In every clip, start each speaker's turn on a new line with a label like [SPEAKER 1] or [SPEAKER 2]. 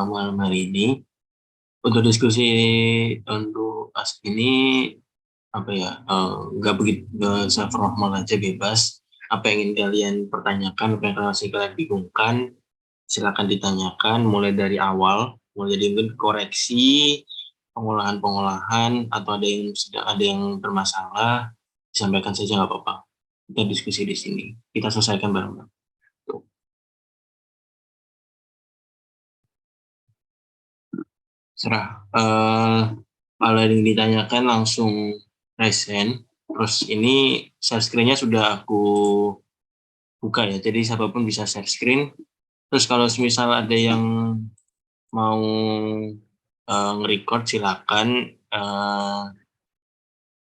[SPEAKER 1] malam hari ini. Untuk diskusi untuk ini apa ya, nggak begitu seformal aja, bebas. Apa yang ingin kalian pertanyakan, apa yang kalian bingungkan, silakan ditanyakan mulai dari awal, mulai dari mungkin koreksi, pengolahan, atau ada yang bermasalah, disampaikan saja nggak apa-apa. Kita diskusi di sini, kita selesaikan bareng-bareng. Serah. Kalau yang ditanyakan langsung raise hand. Terus ini share screen-nya sudah aku buka ya, jadi siapapun bisa share screen. Terus kalau misal ada yang mau nge-record, silakan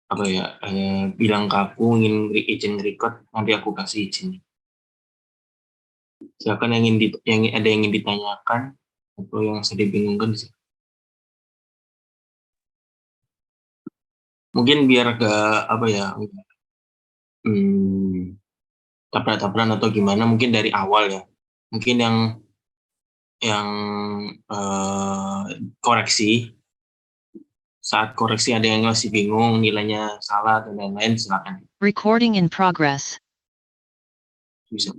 [SPEAKER 1] apa ya, bilang ke aku ingin izin record, nanti aku kasih izin. Silakan yang ada yang ingin ditanyakan atau yang sedih bingungkan. Mungkin biar gak apa ya, hmm, tabrak-tabrakan atau gimana, mungkin dari awal ya. Mungkin yang koreksi, saat koreksi ada yang masih bingung nilainya salah dan lain-lain, silakan.
[SPEAKER 2] Recording in progress.
[SPEAKER 1] Bisa.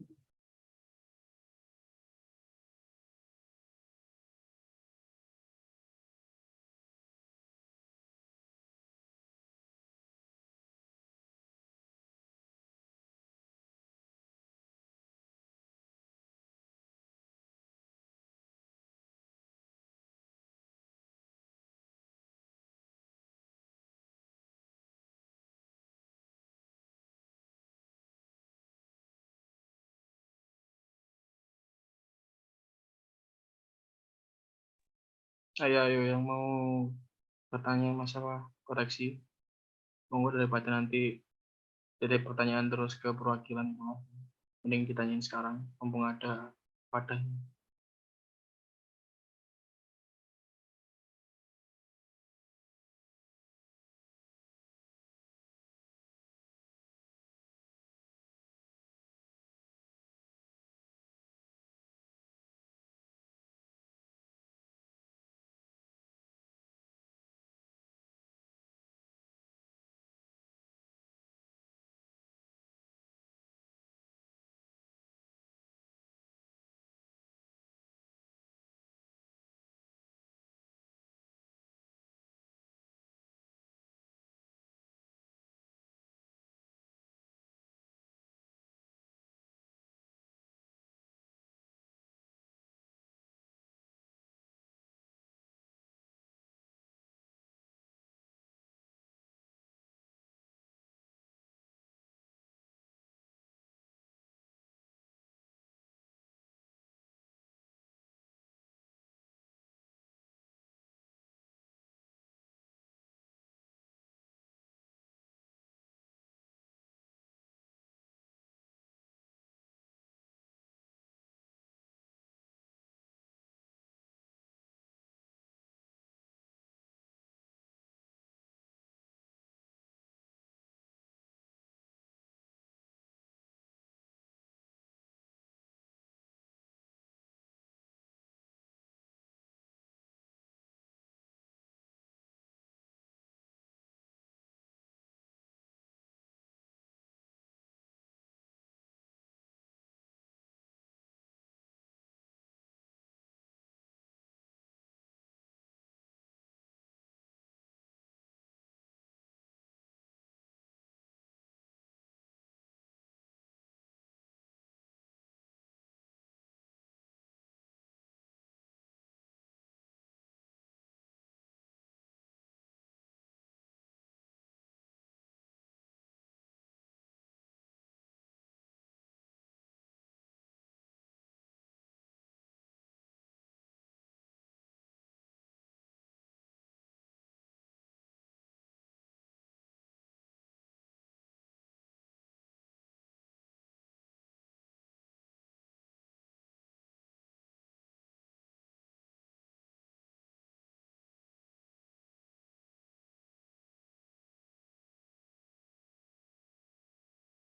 [SPEAKER 3] Ayo yang mau bertanya masalah koreksi, monggo, daripada nanti jadi pertanyaan terus ke perwakilan, mending ditanyain sekarang, mumpung ada padanya.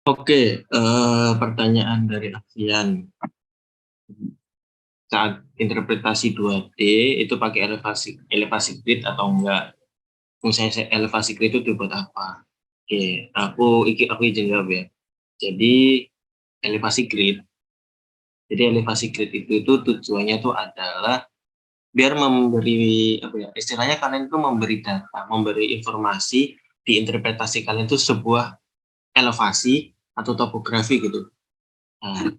[SPEAKER 1] Oke, pertanyaan dari Afian. saat interpretasi 2D itu pakai elevasi grid atau enggak. Misalnya elevasi grid itu dibuat apa? Oke, aku izin jawab ya. Jadi elevasi grid. Jadi elevasi grid itu tujuannya itu adalah biar memberi apa ya? Istilahnya kalian itu memberi data, memberi informasi di interpretasi kalian itu sebuah elevasi atau topografi gitu. Nah,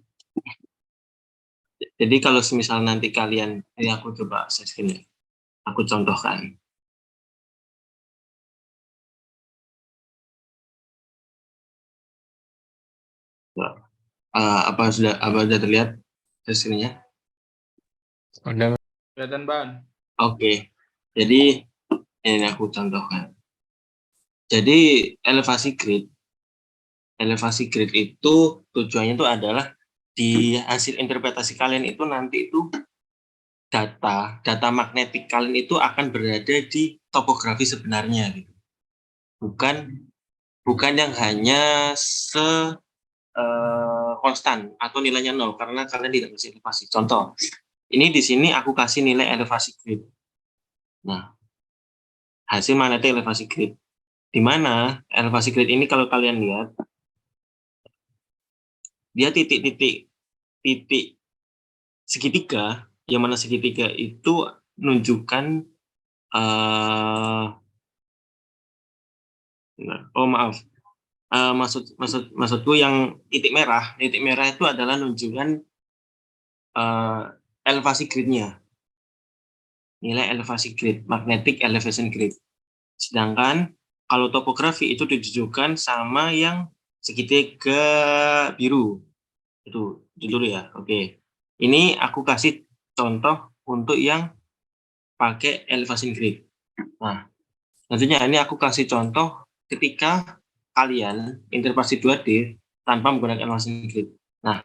[SPEAKER 1] jadi kalau misal nanti kalian, ini aku coba share screen ya. Aku contohkan. Apa sudah terlihat hasilnya?
[SPEAKER 4] Udah,
[SPEAKER 3] Kelihatan, Ban?
[SPEAKER 1] Oke. Jadi ini aku contohkan. Jadi elevasi grid itu tujuannya itu adalah di hasil interpretasi kalian itu nanti itu data magnetik kalian itu akan berada di topografi sebenarnya gitu. Bukan yang hanya konstan atau nilainya 0 karena kalian tidak bisa elevasi. Contoh, ini di sini aku kasih nilai elevasi grid. Nah, hasil magnetik elevasi grid. Di mana elevasi grid ini kalau kalian lihat, dia titik segitiga, yang mana segitiga itu menunjukkan maksudku yang titik merah itu adalah menunjukkan elevasi gridnya, nilai elevasi grid, magnetic elevation grid. Sedangkan kalau topografi itu ditujukan sama yang segitiga biru. Itu dulu ya. Oke. Ini aku kasih contoh untuk yang pakai elevation grid. Nah, nantinya ini aku kasih contoh ketika kalian interpretasi 2D tanpa menggunakan elevation grid. Nah,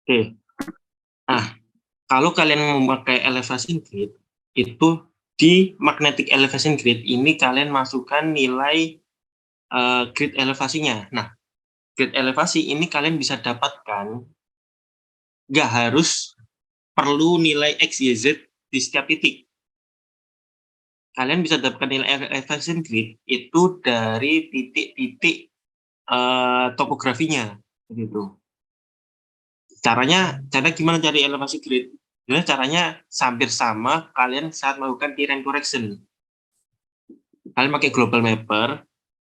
[SPEAKER 1] oke. Nah, kalau kalian memakai elevation grid, itu di magnetic elevation grid ini kalian masukkan nilai grid elevasinya. Nah, grid elevasi ini kalian bisa dapatkan, nggak harus perlu nilai X, Y, Z di setiap titik. Kalian bisa dapatkan nilai elevation grid itu dari titik-titik topografinya, begitu. Cara gimana cari elevasi grid? Sebenarnya caranya hampir sama kalian saat melakukan terrain correction. Kalian pakai global mapper.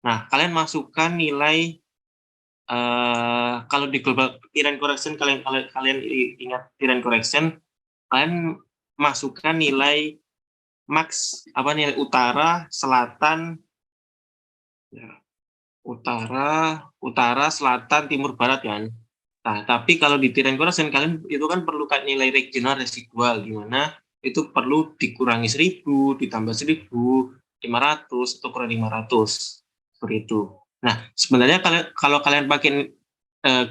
[SPEAKER 1] Nah, kalian masukkan nilai kalau di global terrain correction, kalian ingat terrain correction, kalian masukkan nilai max nilai utara, selatan, ya, utara, selatan, timur, barat kan. Nah, tapi kalau di terrain correction kalian itu kan perlu nilai regional residual, di mana itu perlu dikurangi 1000, ditambah 1500 atau kurang 500 seperti itu. Nah, sebenarnya kalau kalian pakai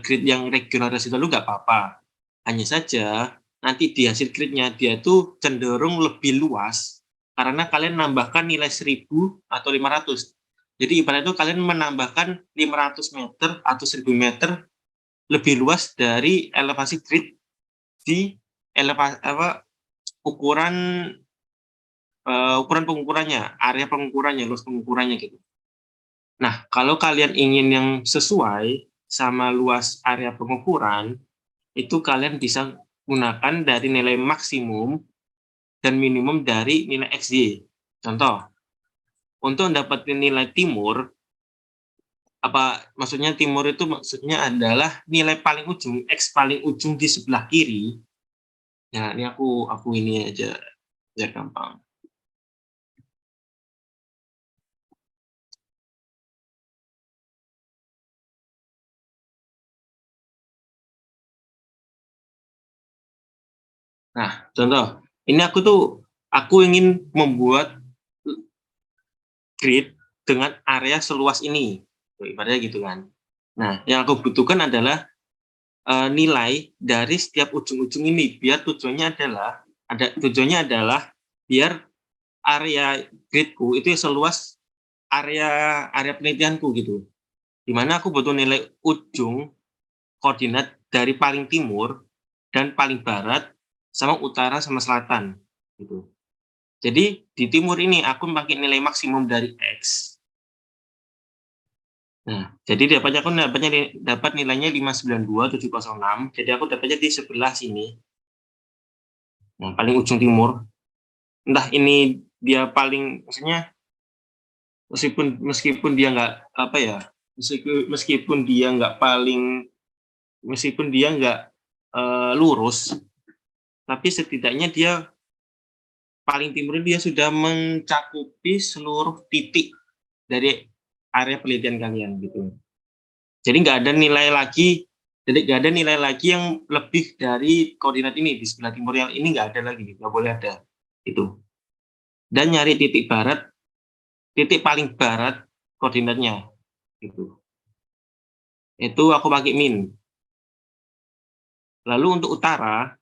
[SPEAKER 1] grid yang regional residual nggak apa-apa. Hanya saja nanti di hasil gridnya dia tuh cenderung lebih luas karena kalian nambahkan nilai 1000 atau 500. Jadi ibarat itu kalian menambahkan 500 meter atau 1000 meter lebih luas dari elevasi grid di ukuran pengukurannya, area pengukurannya, luas pengukurannya gitu. Nah, kalau kalian ingin yang sesuai sama luas area pengukuran, itu kalian bisa gunakan dari nilai maksimum dan minimum dari nilai XY. Contoh, untuk mendapatkan nilai timur, maksudnya timur itu maksudnya adalah nilai paling ujung, X paling ujung di sebelah kiri. Nah, ini aku ini aja biar gampang. Nah, contoh, ini aku ingin membuat grid dengan area seluas ini, ibaratnya gitu kan. Nah, yang aku butuhkan adalah nilai dari setiap ujung-ujung ini, biar tujuannya adalah biar area gridku itu seluas area penelitianku gitu. Dimana aku butuh nilai ujung koordinat dari paling timur dan paling barat sama utara sama selatan gitu. Jadi di timur ini aku pakai nilai maksimum dari X. Nah, jadi dapat nilainya 592,706. Jadi aku dapatnya di sebelah sini. Nah, paling ujung timur. Entah ini dia paling, maksudnya meskipun dia nggak apa ya, meskipun dia nggak paling, meskipun dia nggak lurus, tapi setidaknya dia paling timur dia sudah mencakupi seluruh titik dari area penelitian kalian gitu. Jadi nggak ada nilai lagi yang lebih dari koordinat ini di sebelah timur yang ini nggak ada lagi, nggak boleh ada itu. Dan nyari titik paling barat koordinatnya gitu. Itu aku pakai min. Lalu untuk utara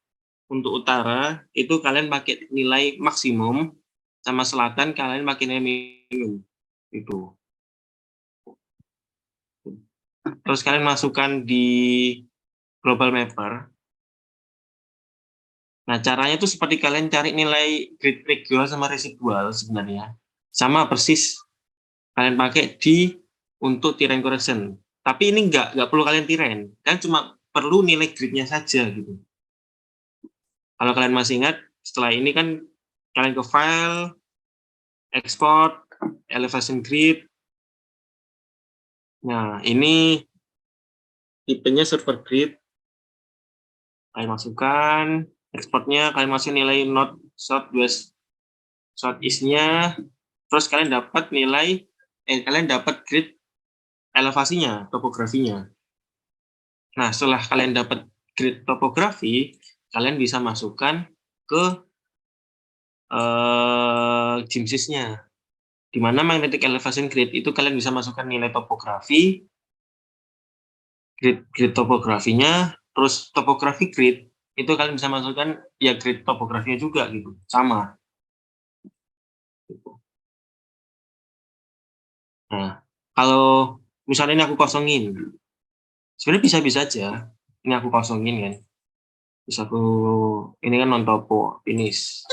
[SPEAKER 1] itu kalian pakai nilai maksimum, sama selatan kalian pakai nilai minimum itu. Terus kalian masukkan di global mapper. Nah, caranya itu seperti kalian cari nilai grid residual sama residual sebenarnya. Sama persis kalian pakai untuk terrain correction. Tapi ini nggak perlu kalian terrain. Kan cuma perlu nilai gridnya saja gitu. Kalau kalian masih ingat, setelah ini kan kalian ke file, export, elevation grid. Nah, ini tipenya server grid. Kalian masukkan, exportnya kalian masukin nilai north, southwest, southeast-nya, terus kalian dapat grid elevasinya, topografinya. Nah, setelah kalian dapat grid topografi, kalian bisa masukkan ke GIMSYS-nya. Di mana magnetic elevation grid itu kalian bisa masukkan nilai topografi, grid topografinya, terus topografi grid itu kalian bisa masukkan ya grid topografinya juga gitu, sama. Nah, kalau misalnya ini aku kosongin, sebenarnya bisa-bisa aja. Ini aku kosongin kan. Terus ini kan non topo, finish.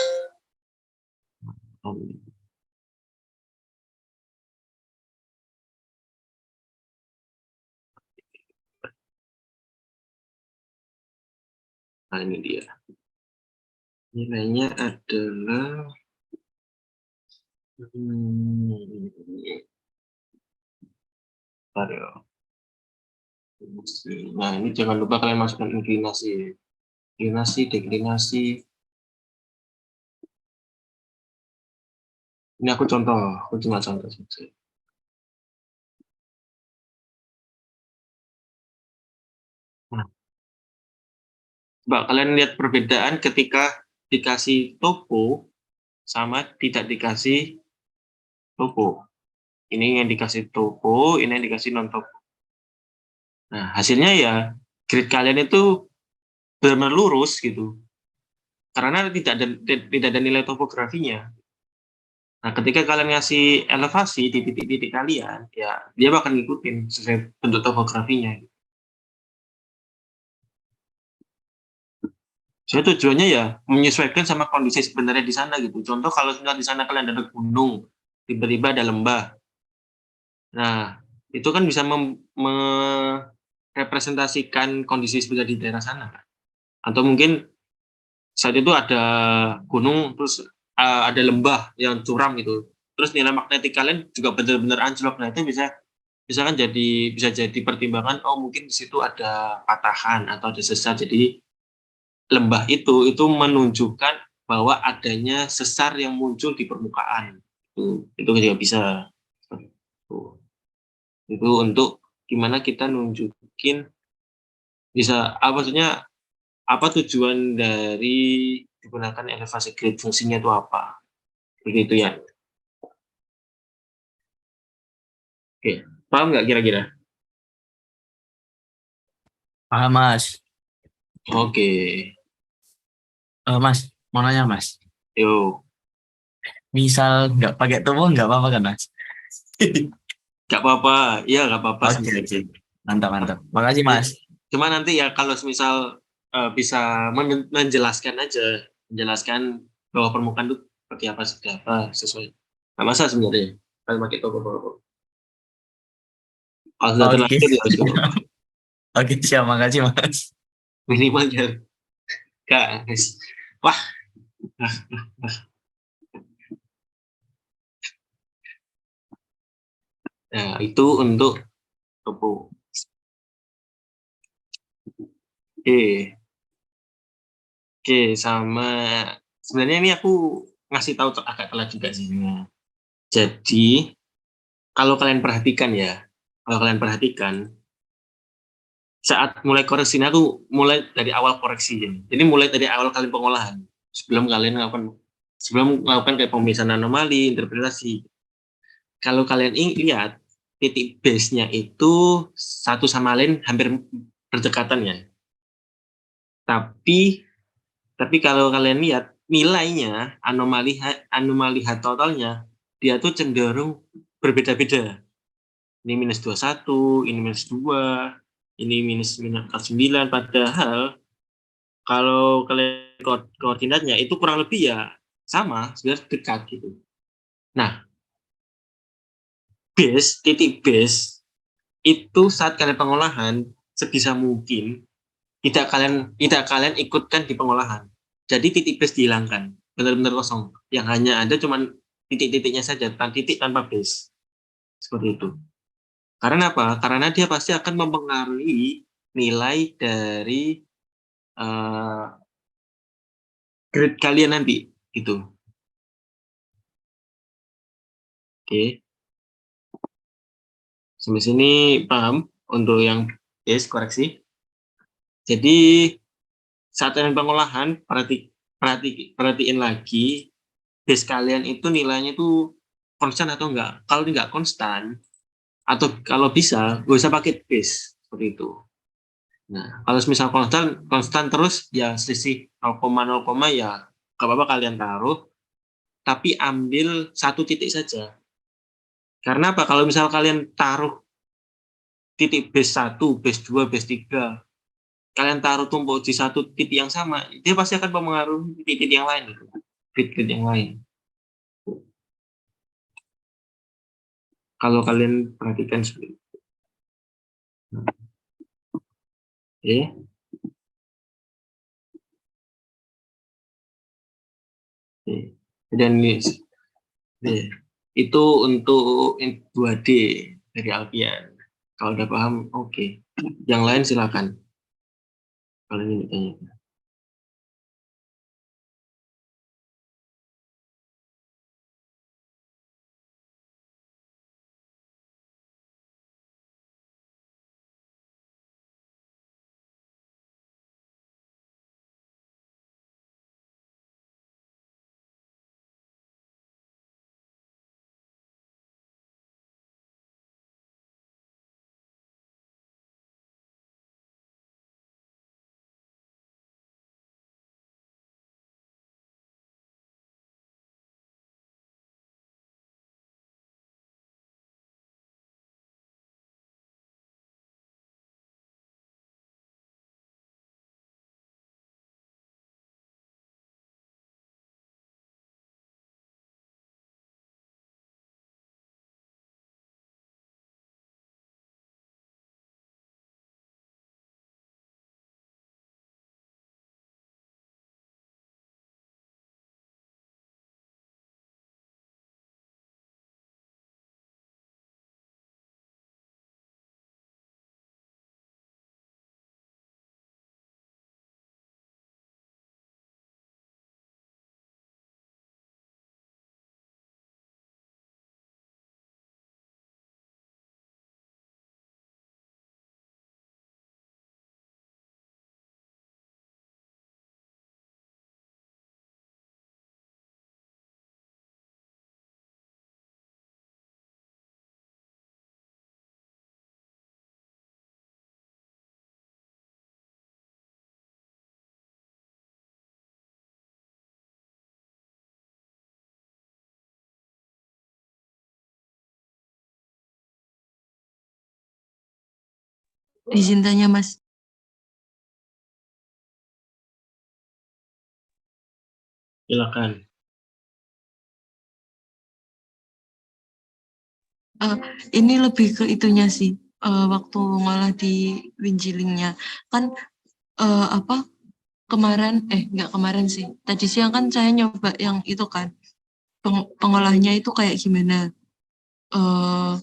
[SPEAKER 1] Nah, ini dia. Nilainya adalah nah, ini jangan lupa kalian masukkan inklinasi, deklinasi. Ini aku cuma contoh saja. Nah, coba kalian lihat perbedaan ketika dikasih topo sama tidak dikasih topo. Ini yang dikasih topo, ini yang dikasih non topo. Nah, hasilnya ya grid kalian itu benar-benar lurus gitu. Karena tidak ada nilai topografinya. Nah, ketika kalian ngasih elevasi di titik-titik kalian, ya dia bakal ngikutin sesuai bentuk topografinya. Jadi tujuannya ya menyesuaikan sama kondisi sebenarnya di sana gitu. Contoh kalau di sana kalian ada gunung, tiba-tiba ada lembah. Nah, itu kan bisa merepresentasikan kondisi sebenarnya di daerah sana. Atau mungkin saat itu ada gunung, terus ada lembah yang curam gitu. Terus nilai magnetik kalian juga benar-benar anjlok. Nah, itu bisa kan bisa jadi pertimbangan, oh mungkin di situ ada patahan atau ada sesar. Jadi lembah itu menunjukkan bahwa adanya sesar yang muncul di permukaan. Itu juga bisa. Itu untuk gimana kita nunjukin bisa maksudnya apa tujuan dari digunakan elevasi grid, fungsinya itu apa. Begitu ya. Oke, paham nggak kira-kira?
[SPEAKER 5] Paham, Mas.
[SPEAKER 1] Oke,
[SPEAKER 5] Mas, mau nanya, Mas.
[SPEAKER 1] yuk.
[SPEAKER 5] Misal nggak pakai topo nggak apa-apa kan, Mas?
[SPEAKER 1] Gak apa-apa, iya gak apa-apa
[SPEAKER 5] Oke,
[SPEAKER 1] sebenarnya.
[SPEAKER 5] oke. Mantap, mantap. Makasih, Mas.
[SPEAKER 1] Cuma nanti ya kalau misal bisa menjelaskan aja, menjelaskan bahwa permukaan itu seperti apa sesuai. Nggak masalah sebenarnya. Kalau pakai toko-toko. Kalau sudah
[SPEAKER 5] Oke.
[SPEAKER 1] terlanjur ya harus apa.
[SPEAKER 5] Oke, siap. Makasih, Mas.
[SPEAKER 1] Minimal ya gak. Wah, nah itu untuk topo. Oke, oke sama sebenarnya ini aku ngasih tahu agak telat juga sih. Nah, jadi kalau kalian perhatikan ya, kalau kalian perhatikan saat mulai koreksi ini aku mulai dari awal koreksi ini. Jadi mulai dari awal kalian pengolahan sebelum melakukan kayak pemisahan anomali, interpretasi. Kalau kalian lihat titik base-nya itu satu sama lain hampir berdekatan ya. Tapi kalau kalian lihat nilainya anomali H totalnya dia tuh cenderung berbeda-beda. Ini minus 21, ini minus 2, ini minus minus 9, padahal kalau kalian koordinatnya itu kurang lebih ya sama, sebenarnya dekat gitu. Nah, titik base itu saat kalian pengolahan sebisa mungkin tidak kalian ikutkan di pengolahan. Jadi titik base dihilangkan, benar-benar kosong. Yang hanya ada cuman titik-titiknya saja, titik tanpa base. Seperti itu. Karena apa? Karena dia pasti akan mempengaruhi nilai dari uh, grade kalian nanti gitu. Oke, sampai sini paham untuk yang koreksi. Jadi saat kalian pengolahan perhatiin lagi base kalian itu nilainya itu konstan atau enggak. Kalau enggak konstan atau kalau bisa gak usah pakai base seperti itu. Nah, kalau misal konstan terus ya selisih 0,0 ya gak apa-apa kalian taruh, tapi ambil satu titik saja. Karena apa? Kalau misal kalian taruh titik base 1, base 2, base 3, kalian taruh tumpuk di satu titik yang sama, dia pasti akan mempengaruhi titik yang lain, titik yang lain. Kalau kalian perhatikan seperti itu. Oke. Oke. Dan itu untuk 2D dari Alfian. Kalau udah paham, oke. Yang lain silakan. Kalau ini tanya.
[SPEAKER 6] Izin tanya, Mas.
[SPEAKER 1] Silakan.
[SPEAKER 6] Ini lebih ke itunya sih. Waktu ngolah di Winjilingnya kan apa kemarin nggak kemarin sih. Tadi siang kan saya nyoba yang itu kan pengolahnya itu kayak gimana eh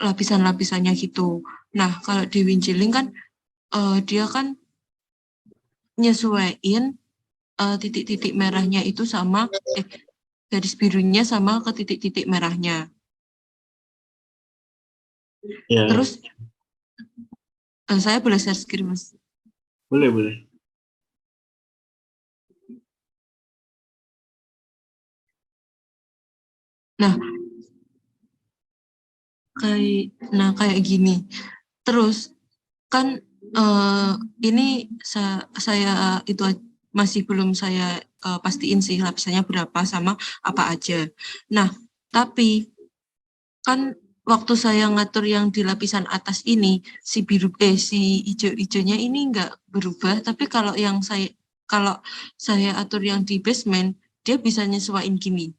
[SPEAKER 6] lapisan-lapisannya gitu. Nah, kalau di Winjiling kan dia kan nyesuaiin titik-titik merahnya itu sama garis birunya sama ke titik-titik merahnya.
[SPEAKER 1] Ya,
[SPEAKER 6] Terus saya boleh share screen, Mas.
[SPEAKER 1] boleh.
[SPEAKER 6] Nah, kayak gini. Terus kan ini saya itu masih belum saya pastiin sih lapisannya berapa sama apa aja. Nah, tapi kan waktu saya ngatur yang di lapisan atas ini si biru si hijau-hijaunya ini nggak berubah, tapi kalau saya atur yang di basement dia bisa nyesuaiin gini.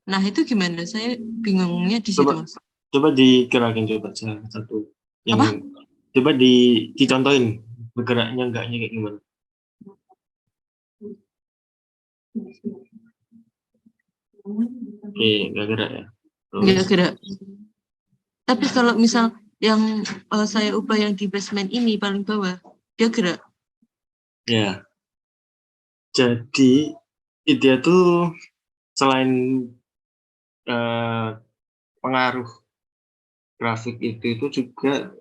[SPEAKER 6] Nah, itu gimana? Saya bingungnya di situ, Mas.
[SPEAKER 1] Coba dikerakin coba satu. Yang
[SPEAKER 6] Apa?
[SPEAKER 1] coba dicontohin bergeraknya enggaknya kayak gimana? Oke, enggak gerak ya.
[SPEAKER 6] Nggak gerak. Tapi kalau misal yang saya ubah yang di basement ini paling bawah, dia gerak.
[SPEAKER 1] Ya. Jadi dia tuh selain pengaruh grafik itu juga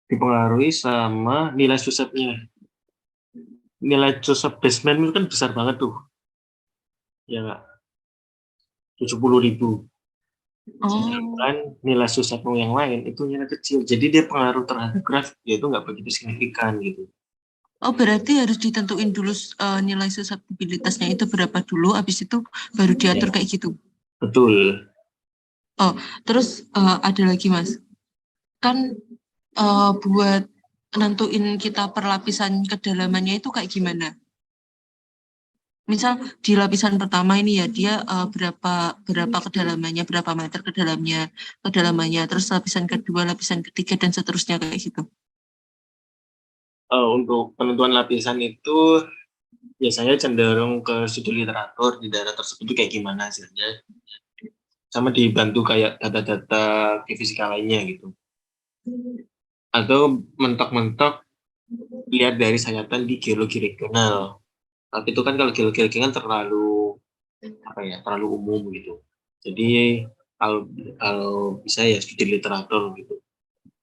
[SPEAKER 1] dipengaruhi sama nilai susatnya. Nilai susat basement itu kan besar banget tuh. Ya nggak? 70.000. Sedangkan nilai susatmu yang lain itu nilai kecil. Jadi dia pengaruh terhadap grafik dia itu nggak begitu signifikan gitu.
[SPEAKER 6] Oh, berarti harus ditentuin dulu nilai susceptibilitasnya itu berapa dulu, habis itu baru diatur kayak gitu.
[SPEAKER 1] Betul.
[SPEAKER 6] Oh, terus ada lagi, Mas. Kan buat nentuin kita perlapisan kedalamannya itu kayak gimana? Misal di lapisan pertama ini ya dia berapa kedalamannya, berapa meter kedalamannya, terus lapisan kedua, lapisan ketiga dan seterusnya kayak gitu.
[SPEAKER 1] Untuk penentuan lapisan itu biasanya cenderung ke studi literatur di daerah tersebut itu kayak gimana hasilnya. Sama dibantu kayak data-data fisika lainnya gitu. Atau mentok-mentok lihat dari sayatan di geologi regional. Tapi itu kan kalau geologi regional terlalu umum gitu. Jadi kalau bisa ya studi literatur gitu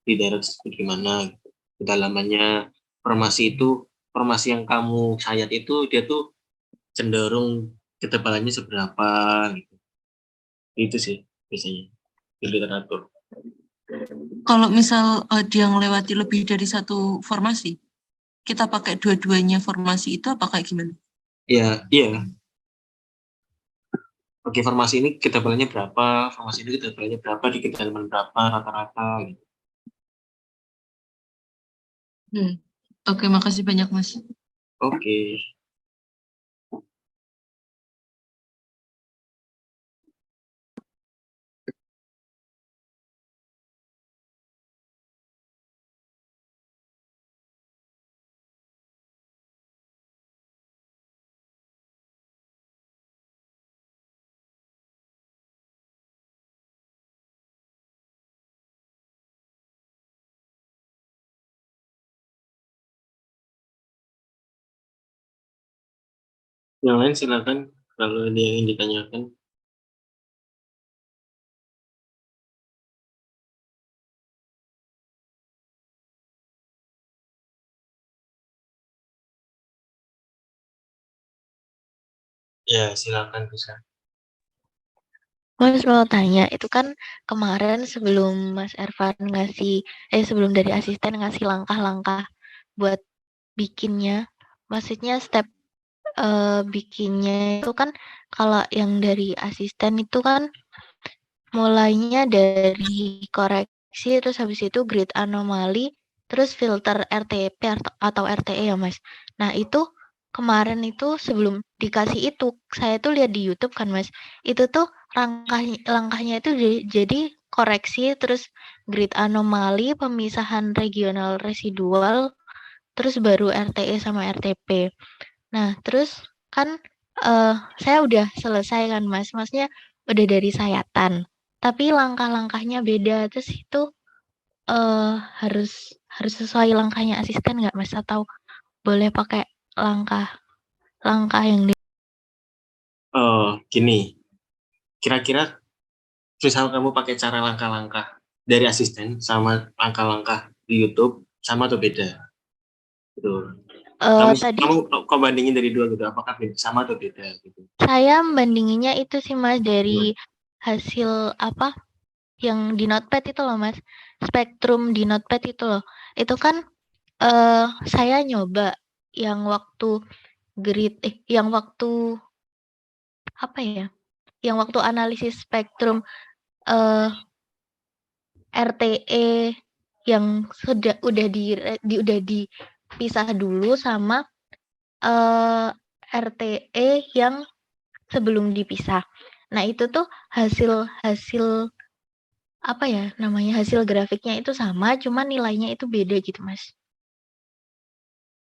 [SPEAKER 1] di daerah tersebut gimana gitu. Kedalamannya formasi yang kamu sayat itu dia tuh cenderung ketebalannya seberapa gitu. Itu sih biasanya di literatur.
[SPEAKER 6] Kalau misal dia melewati lebih dari satu formasi, kita pakai dua-duanya formasi itu apa kayak gimana?
[SPEAKER 1] Iya. Oke, formasi ini ketebalannya berapa, formasi ini ketebalannya berapa, di kedalaman berapa, rata-rata gitu.
[SPEAKER 6] Oke, makasih banyak, Mas.
[SPEAKER 1] Oke. Yang lain silakan kalau ada yang ingin ditanyakan. Ya, silakan bisa.
[SPEAKER 7] Mas mau tanya, itu kan kemarin sebelum Mas Ervan sebelum dari asisten ngasih langkah-langkah buat bikinnya, maksudnya step bikinnya itu kan kalau yang dari asisten itu kan mulainya dari koreksi, terus habis itu grid anomali, terus filter RTP atau RTE ya Mas. Nah itu kemarin itu sebelum dikasih itu, saya tuh lihat di YouTube kan Mas, itu tuh langkahnya itu jadi koreksi, terus grid anomali, pemisahan regional residual, terus baru RTE sama RTP. Nah terus kan saya udah selesai kan Mas, maksudnya udah dari sayatan, tapi langkah-langkahnya beda, terus itu harus harus sesuai langkahnya asisten nggak Mas? Atau boleh pakai langkah yang
[SPEAKER 1] Gini, kira-kira misal kamu pakai cara langkah-langkah dari asisten sama langkah-langkah di YouTube sama atau beda? Gitu. Kamu
[SPEAKER 7] tadi
[SPEAKER 1] kamu kok bandingin dari dua gitu, apakah sama atau beda gitu?
[SPEAKER 7] saya membandinginnya itu sih Mas dari hasil apa yang di Notepad itu loh Mas, spektrum di Notepad itu loh. Itu kan saya nyoba yang waktu yang waktu apa ya? Yang waktu analisis spektrum RTE yang udah dipisah dulu sama RTE yang sebelum dipisah. Nah, itu tuh hasil apa ya namanya, hasil grafiknya itu sama, cuman nilainya itu beda gitu, Mas.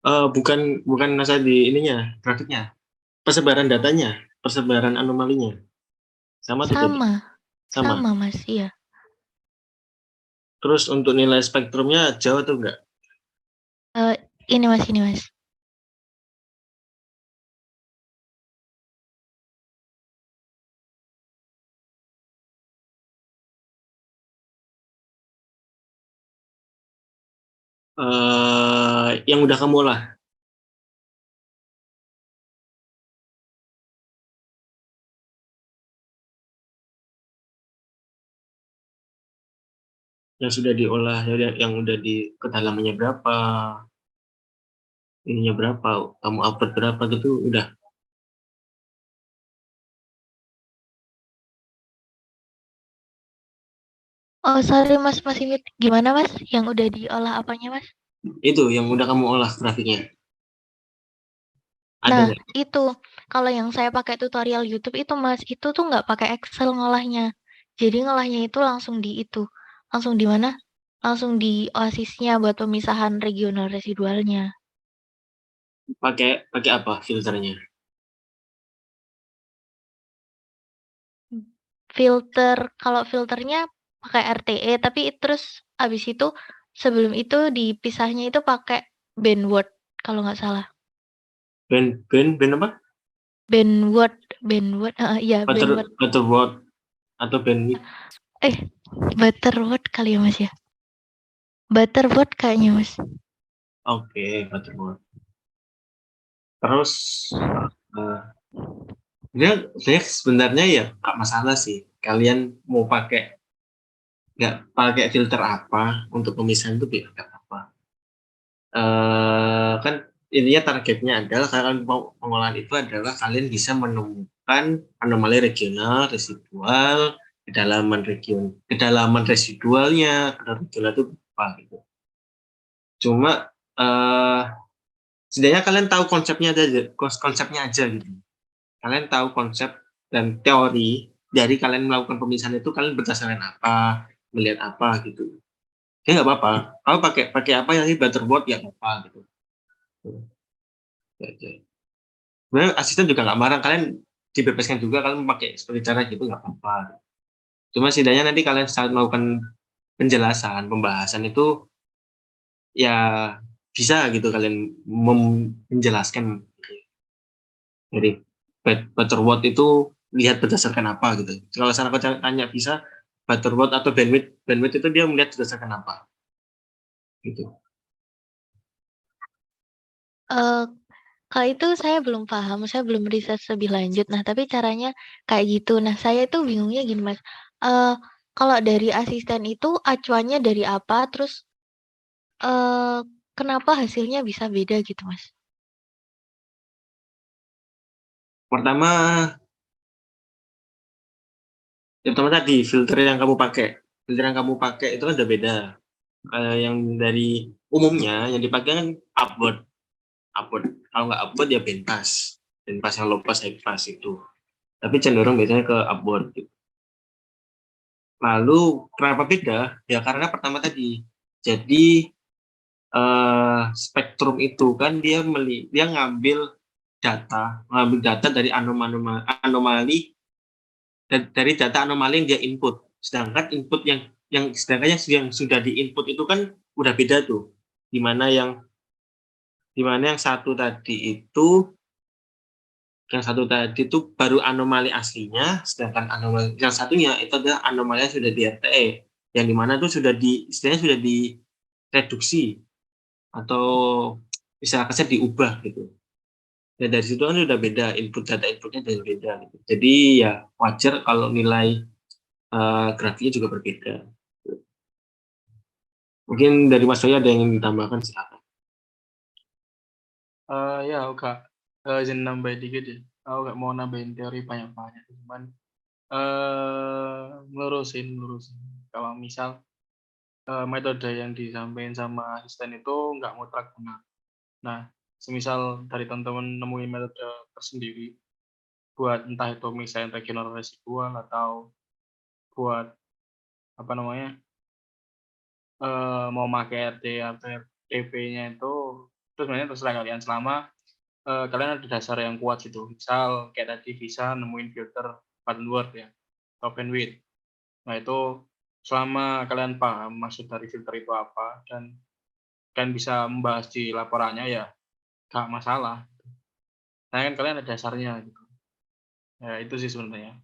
[SPEAKER 1] Bukan masa di ininya, grafiknya, persebaran datanya, persebaran anomalinya, sama atau beda?
[SPEAKER 7] Sama,
[SPEAKER 1] Sama.
[SPEAKER 7] sama, Mas, iya.
[SPEAKER 1] Terus untuk nilai spektrumnya jauh atau enggak?
[SPEAKER 7] Ini, Mas, ini, Mas.
[SPEAKER 1] Yang udah kamu olah, yang sudah diolah, yang udah di kedalamannya berapa, ininya berapa, kamu upload berapa gitu, udah.
[SPEAKER 7] Oh, sorry, Mas, masih mute. Gimana, Mas? Yang udah diolah apanya, Mas?
[SPEAKER 1] Itu yang udah kamu olah grafiknya. Ada
[SPEAKER 7] Nah,
[SPEAKER 1] nggak?
[SPEAKER 7] itu kalau yang saya pakai tutorial YouTube itu, Mas, itu tuh nggak pakai Excel ngolahnya. Jadi ngolahnya itu langsung di itu, langsung di mana? Langsung di Oasisnya buat pemisahan regional residualnya.
[SPEAKER 1] Pakai apa filternya?
[SPEAKER 7] Kalau filternya pakai RTE, tapi terus abis itu sebelum itu dipisahnya itu pakai Bandword kalau nggak salah.
[SPEAKER 1] Band apa?
[SPEAKER 7] Bandword, iya Bandword.
[SPEAKER 1] Butterworth atau bandwidth?
[SPEAKER 7] Butterword kali ya Mas ya. Butterword kayaknya Mas.
[SPEAKER 1] Oke, Butterworth. Terus uh, dia sebenarnya ya nggak masalah sih. Kalian mau nggak pakai filter apa untuk pemisahan itu nggak apa. Kan intinya targetnya adalah kalian mau pengolahan itu adalah kalian bisa menemukan anomali regional, residual, kedalaman residualnya, kedalaman regional itu apa gitu. Cuma setidaknya kalian tahu konsepnya aja gitu. Kalian tahu konsep dan teori dari kalian melakukan pemisahan itu, kalian berdasarkan apa, melihat apa gitu. Ya nggak apa-apa. Kalau pakai apa yang ini Butterworth ya apa gitu. Ya, ya. Sebenarnya asisten juga nggak marah, kalian dibebaskan juga kalian pakai seperti cara gitu nggak apa-apa. Cuma setidaknya nanti kalian saat melakukan penjelasan, pembahasan itu ya bisa gitu kalian menjelaskan. Jadi Butterworth itu lihat berdasarkan apa gitu. Kalau saya tanya bisa Butterworth atau bandwidth itu dia melihat berdasarkan apa gitu.
[SPEAKER 7] Kalau itu saya belum paham, saya belum riset lebih lanjut. Nah, tapi caranya kayak gitu. Nah, saya itu bingungnya gini, Mas. Kalau dari asisten itu acuannya dari apa? Terus eh kenapa hasilnya bisa beda gitu, Mas?
[SPEAKER 1] Pertama, tadi filter yang kamu pakai itu kan udah beda. Yang dari umumnya yang dipakai kan upward. Kalau nggak upward ya band pass yang low pass high pass itu, tapi cenderung biasanya ke upward gitu. Lalu kenapa beda? Ya karena pertama tadi, jadi spektrum itu kan dia ngambil data dari anomali dari data anomali yang dia input. Sedangkan input sedangkan yang sudah diinput itu kan udah beda tuh. Dimana yang satu tadi itu baru anomali aslinya, sedangkan anomali yang satunya itu adalah anomali yang sudah di RTE, yang dimana itu istilahnya sudah direduksi atau istilah kasar diubah gitu. Ya dari situ kan udah beda, data inputnya udah beda gitu. Jadi ya wajar kalau nilai grafiknya juga berbeda. Mungkin dari Mas Soya ada yang ingin ditambahkan, silakan.
[SPEAKER 3] Ya, Kak, izin nambahin dikit ya. Aku nggak mau nambahin teori banyak-banyak, cuman ngelurusin. Kalau misal metode yang disampaikan sama asisten itu nggak mutlak benar. Nah, semisal dari teman-teman nemuin metode tersendiri buat entah itu misalnya regional residual atau buat apa namanya mau pakai RT atau RTP-nya itu sebenarnya terserah kalian selama kalian ada dasar yang kuat gitu. Misal kayak tadi bisa nemuin filter pattern word ya atau bandwidth. Nah itu selama kalian paham maksud dari filter itu apa dan kalian bisa membahas di laporannya ya gak masalah. Nah kan kalian ada dasarnya gitu. Ya itu sih sebenarnya.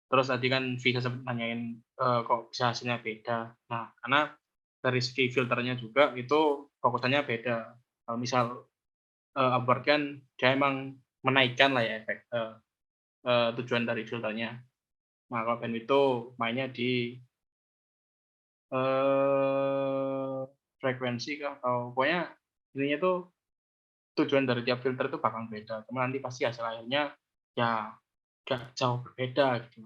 [SPEAKER 3] Terus tadi kan Visa sempat nanyain kok bisa hasilnya beda. Nah karena dari segi filternya juga itu fokusannya beda. Kalau misal upward kan dia emang menaikkan lah ya efek tujuan dari filternya. Nah kalau bandwidth itu mainnya di frekuensi kah atau pokoknya intinya tuh tujuan dari tiap filter itu bakal beda. Cuma nanti pasti hasil akhirnya ya gak jauh berbeda gitu.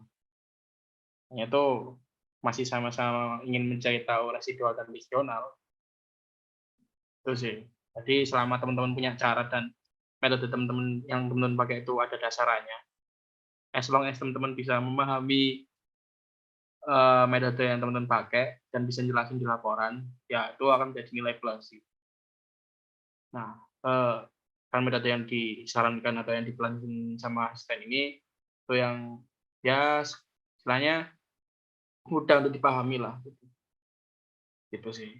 [SPEAKER 3] Hanya tuh masih sama-sama ingin mencari tahu residual dan regional. Itu sih. Jadi selama teman-teman punya cara dan metode teman-teman yang teman-teman pakai itu ada dasarannya, as long as teman-teman bisa memahami metode yang teman-teman pakai dan bisa jelasin di laporan, ya itu akan menjadi nilai plus sih. Nah, kan metode yang disarankan atau yang dipelajarin sama asisten ini itu yang ya istilahnya mudah untuk dipahami lah. Gitu sih.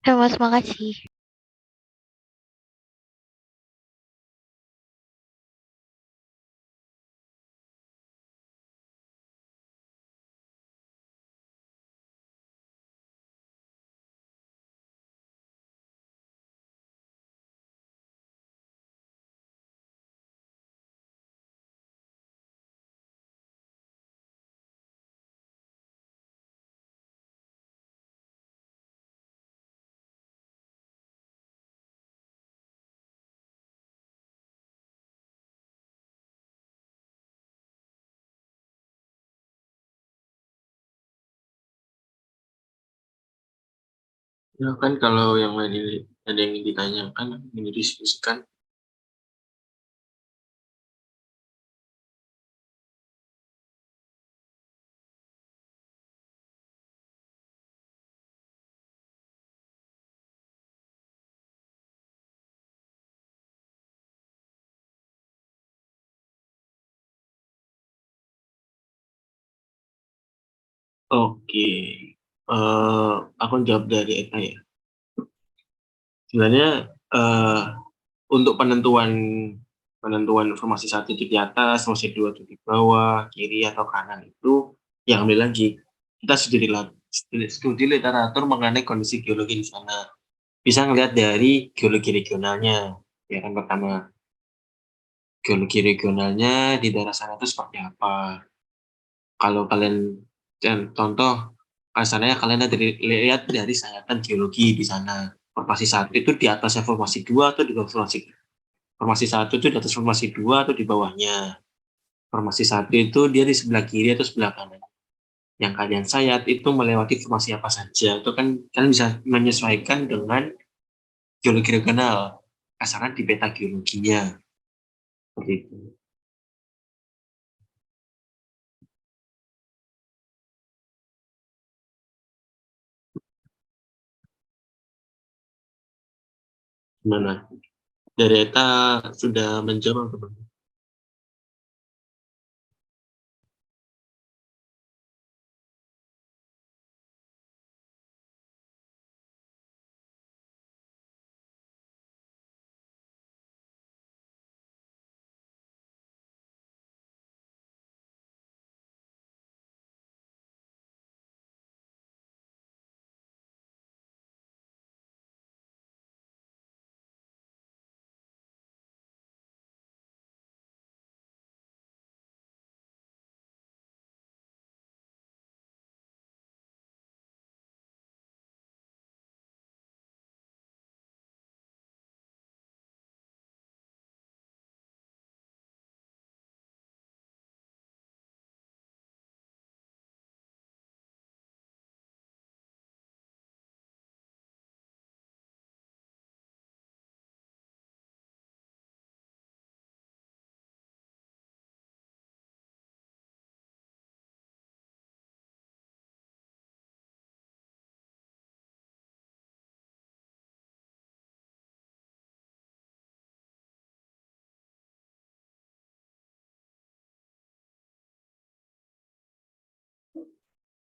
[SPEAKER 7] Ya, Mas, makasih.
[SPEAKER 1] Ya kan kalau yang lain ini ada yang ingin ditanyakan, ingin didiskusikan. Oke, aku jawab dari Eka ya. Sebenarnya untuk penentuan informasi satu itu di atas, informasi dua itu di bawah, kiri atau kanan itu yang ambil lagi. Kita studi literatur mengenai kondisi geologi di sana. Bisa ngelihat dari geologi regionalnya, ya kan pertama. Geologi regionalnya di daerah sana itu seperti apa. Kalau kalian contoh asalnya kalian lihat dari sayatan geologi di sana. Formasi 1 itu di atasnya formasi 2 atau di bawah formasi 1 itu di atas formasi 2 atau di bawahnya. Formasi 1 itu dia di sebelah kiri atau sebelah kanan. yang kalian sayat itu melewati formasi apa saja. Itu kan kalian bisa menyesuaikan dengan geologi regional, kasaran di peta geologinya. Seperti itu. Gimana? Dari Eta sudah menjawab atau belum?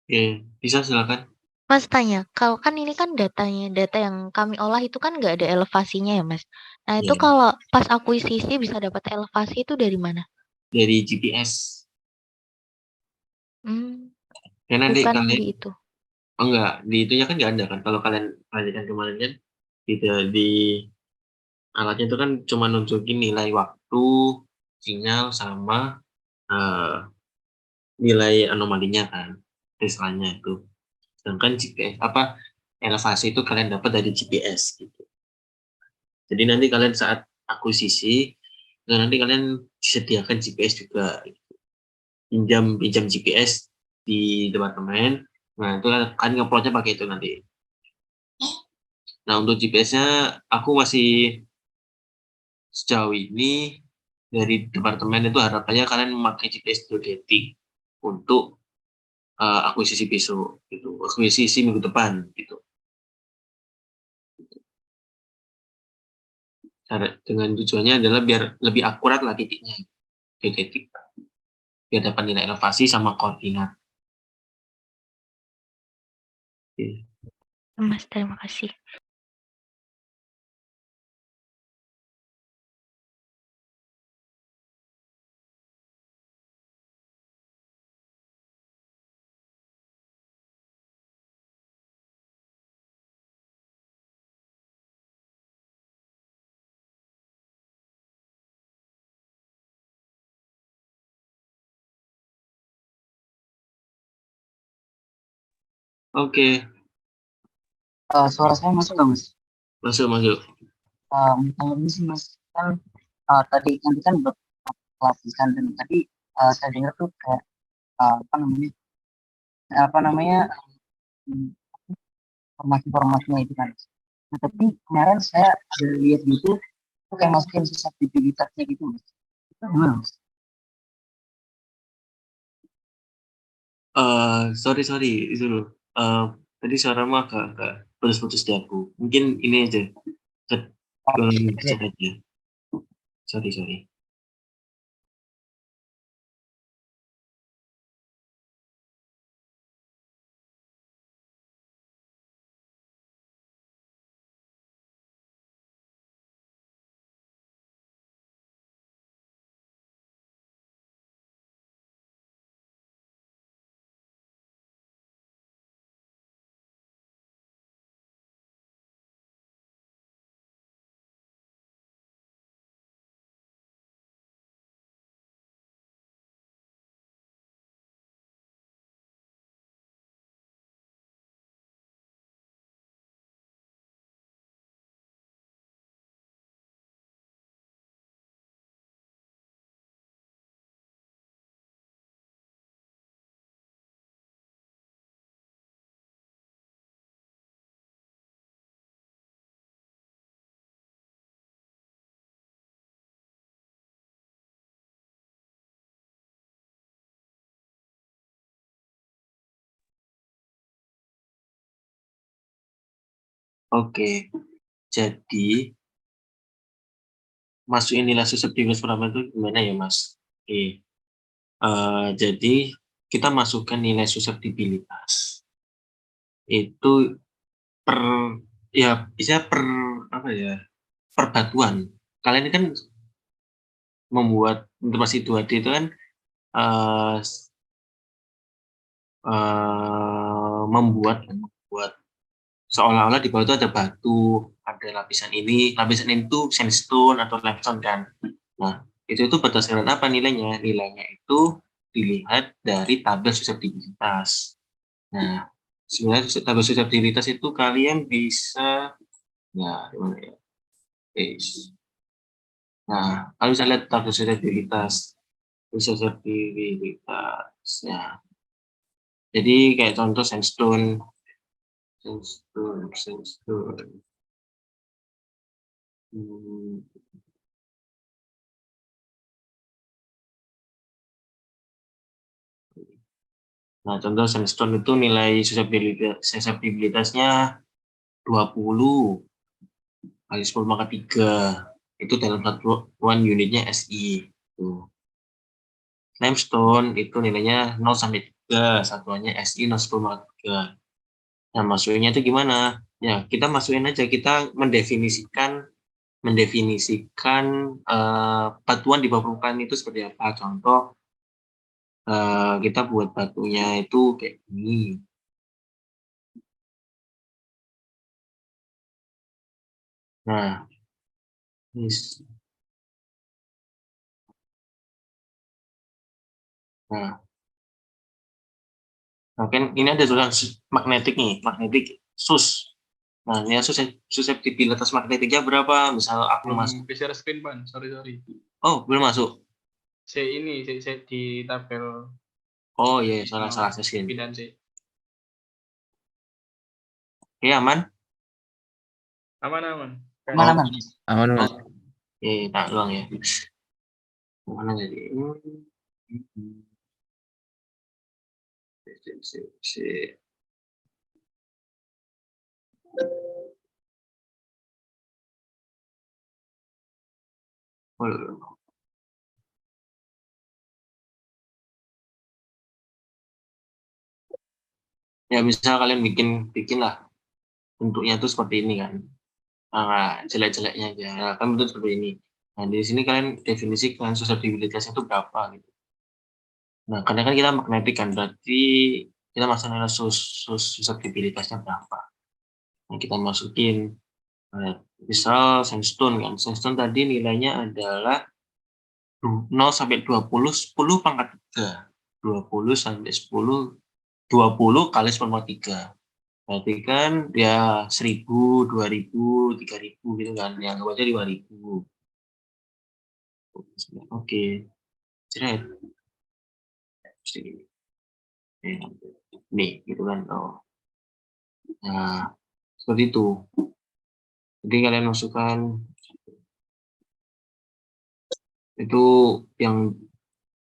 [SPEAKER 1] Oke, bisa silakan.
[SPEAKER 7] Mas tanya, kalau kan ini kan data yang kami olah itu kan nggak ada elevasinya ya, Mas. Nah, itu
[SPEAKER 1] Ya,
[SPEAKER 7] kalau pas akuisisi bisa dapat elevasi itu dari mana?
[SPEAKER 1] dari GPS.
[SPEAKER 7] Hmm,
[SPEAKER 1] Ya nanti
[SPEAKER 7] bukan
[SPEAKER 1] kalian,
[SPEAKER 7] di itu.
[SPEAKER 1] oh enggak, di itunya kan nggak ada kan. Kalau kalian perhatikan kemarin kan, di alatnya itu kan cuma nunjukin nilai waktu, sinyal, sama eh, nilai anomalinya kan, Teslanya itu. Sedangkan GPS apa elevasi itu kalian dapat dari GPS gitu. Jadi nanti kalian saat akuisisi, itu nanti kalian disediakan GPS juga. Pinjam GPS di departemen. Nah itu kan ngeplotnya pakai itu nanti. Nah untuk GPS-nya aku masih sejauh ini dari departemen itu harapannya kalian memakai GPS Geodetic untuk akuisisi besok gitu, akuisisi minggu depan gitu. Dengan tujuannya adalah biar lebih akurat lah titiknya geodetik, biar dapat nilai elevasi sama koordinat. Oke.
[SPEAKER 7] Mas, terima kasih.
[SPEAKER 1] Oke,
[SPEAKER 8] Suara saya masuk nggak mas?
[SPEAKER 1] masuk masuk.
[SPEAKER 8] Kalau ini sih mas kan tadi nanti kan berlapisan dan tadi saya dengar tuh kayak apa namanya hmm, informasi-informasinya itu kan. Nah, tapi kemarin saya ada lihat gitu tuh kayak masukin susceptibilitasnya gitu mas. Itu gimana mas?
[SPEAKER 1] Sorry itu loh. Tadi suaramu agak putus-putus di aku. Mungkin ini aja ke
[SPEAKER 8] Oh,
[SPEAKER 1] chat
[SPEAKER 8] oke.
[SPEAKER 1] aja. Sorry. Oke, jadi masukin nilai susceptibilitas pertama itu gimana ya, Mas? Oke. Jadi kita masukkan nilai susceptibilitas itu per ya bisa per apa ya, per batuan. Kalian kan membuat informasi 2D itu kan eh, membuat seolah-olah di bawah itu ada batu, ada lapisan ini itu sandstone atau limestone kan. Nah, itu berdasarkan apa nilainya? Nilainya itu dilihat dari tabel susceptibilitas. Nah, sebenarnya tabel susceptibilitas itu kalian bisa, ya gimana ya? Nah, kalau bisa lihat tabel susceptibilitasnya. Jadi kayak contoh sandstone. Hmm, Nah, contoh sandstone itu nilai susceptibilitasnya 20 kali 10 pangkat 3. Itu dalam satuan unitnya SI. Tuh. Limestone itu nilainya 0 sampai 3, satuannya SI 0 10 pangkat 3. Nah, masukinnya itu gimana? Ya, kita masukin aja, kita mendefinisikan batuan di bawah permukaan itu seperti apa. Contoh, kita buat batunya itu kayak gini. Nah, nah, kan ini ada tulisan magnetik nih, magnetik sus. Nah, ini susceptibilitas magnetiknya berapa? Misal aku masuk.
[SPEAKER 3] Belum share screen, Pan. Sorry.
[SPEAKER 1] Oh, belum masuk.
[SPEAKER 3] Saya di tabel
[SPEAKER 1] Oh iya, salah session.
[SPEAKER 3] pindahan C.
[SPEAKER 1] Oke, aman?
[SPEAKER 3] Aman.
[SPEAKER 8] Aman.
[SPEAKER 4] Aman, Mas.
[SPEAKER 1] Oke, tak doang ya. Mana jadi? Sip. Oh, ya bisa kalian bikin lah bentuknya tuh seperti ini kan. Nah, jelek-jeleknya aja. Nah, kan bentuk seperti ini. Nah, di sini kalian definisikan susceptibilitasnya itu berapa gitu. Nah, karena kan kita magnetik kan, berarti kita masukkan nilai susceptibilitasnya berapa. Nah, kita masukin. Nah, misal sandstone kan. Sandstone tadi nilainya adalah 0 sampai 20, 10 pangkat 3. 20 sampai 10, 20 kali 10 pangkat 3. Berarti kan ya 1000, 2000, 3000 gitu kan. Yang anggap aja 5000. Oke. Jeret. Nih, gitu kan. Oh. Nah, seperti itu. Jadi kalian masukkan itu yang